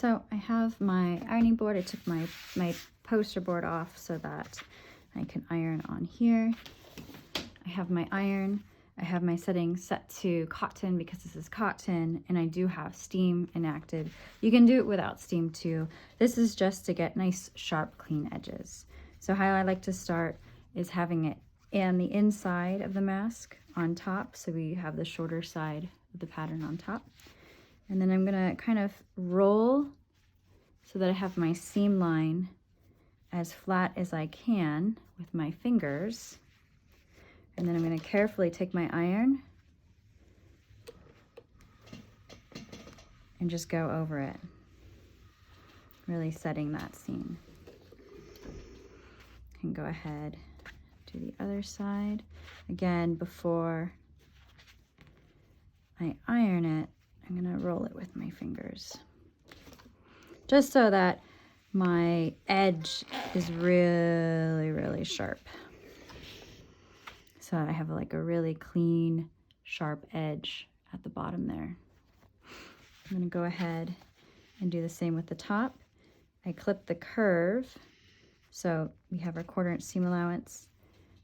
So I have my ironing board. I took my poster board off so that I can iron on here. I have my iron. I have my settings set to cotton because this is cotton, and I do have steam enacted. You can do it without steam too. This is just to get nice, sharp, clean edges. So how I like to start is having it on the inside of the mask on top. So we have the shorter side of the pattern on top. And then I'm gonna kind of roll so that I have my seam line as flat as I can with my fingers. And then I'm going to carefully take my iron and just go over it, really setting that seam. And go ahead, do the other side. Again, before I iron it, I'm going to roll it with my fingers, just so that my edge is really, really sharp. So I have like a really clean, sharp edge at the bottom there. I'm gonna go ahead and do the same with the top. I clip the curve. So we have our 1/4 inch seam allowance,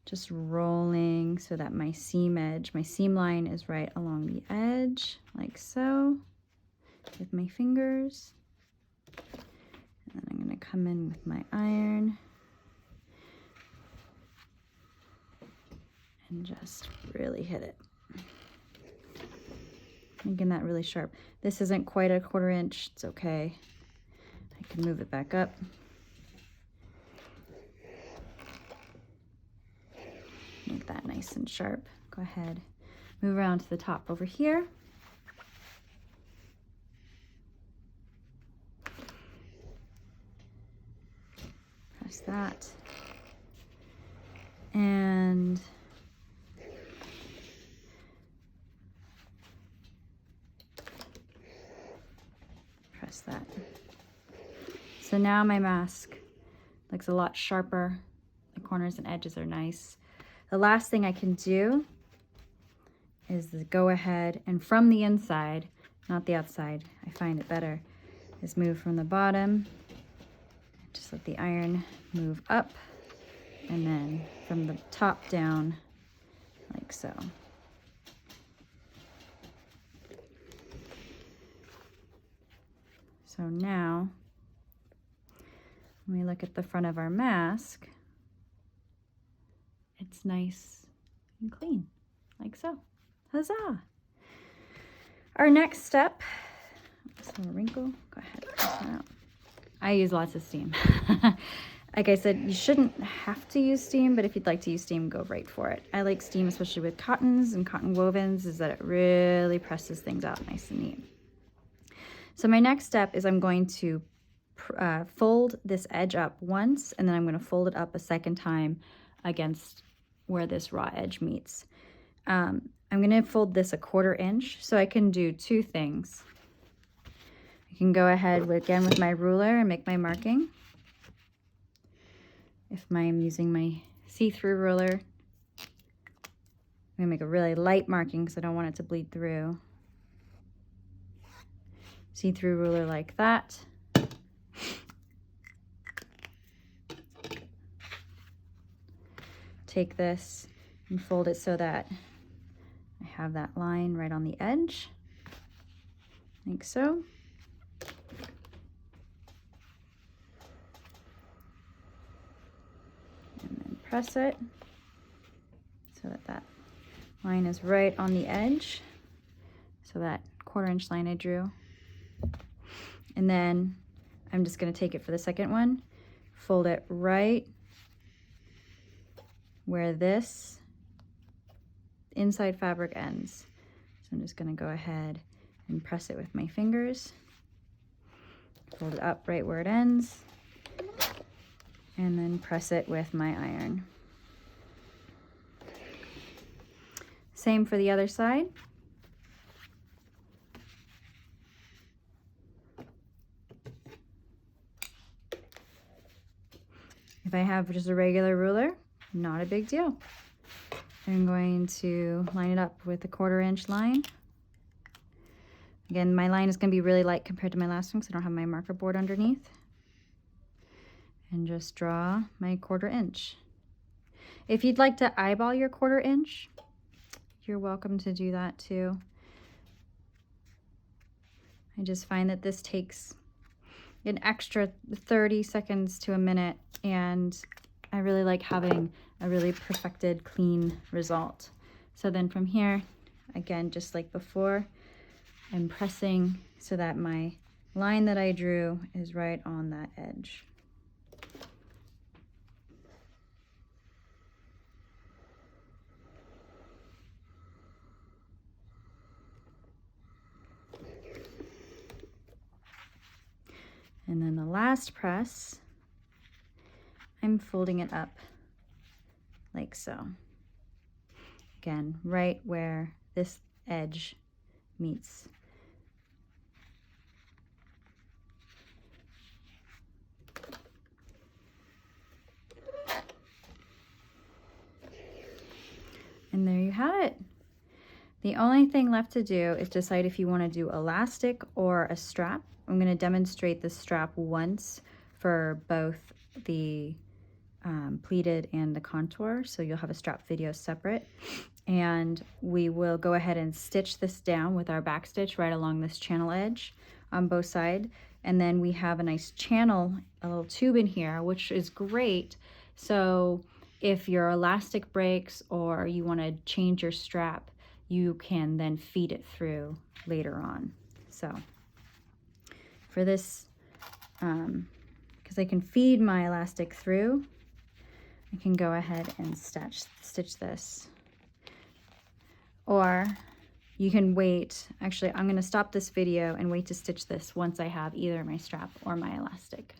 just rolling so that my seam edge, my seam line is right along the edge, like so, with my fingers. And then I'm gonna come in with my iron and just really hit it, making that really sharp. This isn't quite a 1/4 inch, it's okay. I can move it back up. Make that nice and sharp. Go ahead, move around to the top over here. Press that. And that. So now my mask looks a lot sharper. The corners and edges are nice. The last thing I can do is go ahead and from the inside, not the outside, I find it better, is move from the bottom. Just let the iron move up, and then from the top down, like so. So now, when we look at the front of our mask, it's nice and clean, like so. Huzzah! Our next step, so a wrinkle, go ahead, push that out. I use lots of steam. Like I said, you shouldn't have to use steam, but if you'd like to use steam, go right for it. I like steam, especially with cottons and cotton wovens, is that it really presses things out nice and neat. So my next step is I'm going to fold this edge up once, and then I'm going to fold it up a second time against where this raw edge meets. I'm going to fold this a 1/4 inch, so I can do two things. I can go ahead again with my ruler and make my marking. If I'm using my see-through ruler, I'm going to make a really light marking because I don't want it to bleed through. See-through ruler like that. Take this and fold it so that I have that line right on the edge, like so. And then press it so that that line is right on the edge, so that 1/4 inch line I drew. And then I'm just going to take it for the second one, fold it right where this inside fabric ends. So I'm just going to go ahead and press it with my fingers, fold it up right where it ends, and then press it with my iron. Same for the other side. If I have just a regular ruler, not a big deal. I'm going to line it up with a 1/4 inch line. Again, my line is going to be really light compared to my last one because I don't have my marker board underneath. And just draw my 1/4 inch. If you'd like to eyeball your 1/4 inch, you're welcome to do that too. I just find that this takes an extra 30 seconds to a minute, and I really like having a really perfected, clean result. So then from here, again, just like before, I'm pressing so that my line that I drew is right on that edge. And then the last press, I'm folding it up like so. Again, right where this edge meets. And there you have it. The only thing left to do is decide if you want to do elastic or a strap. I'm going to demonstrate the strap once for both the pleated and the contour, so you'll have a strap video separate. And we will go ahead and stitch this down with our back stitch right along this channel edge on both sides. And then we have a nice channel, a little tube in here, which is great. So if your elastic breaks or you want to change your strap, you can then feed it through later on. So for this, because I can feed my elastic through, I can go ahead and stitch this. Or you can wait. Actually, I'm going to stop this video and wait to stitch this once I have either my strap or my elastic.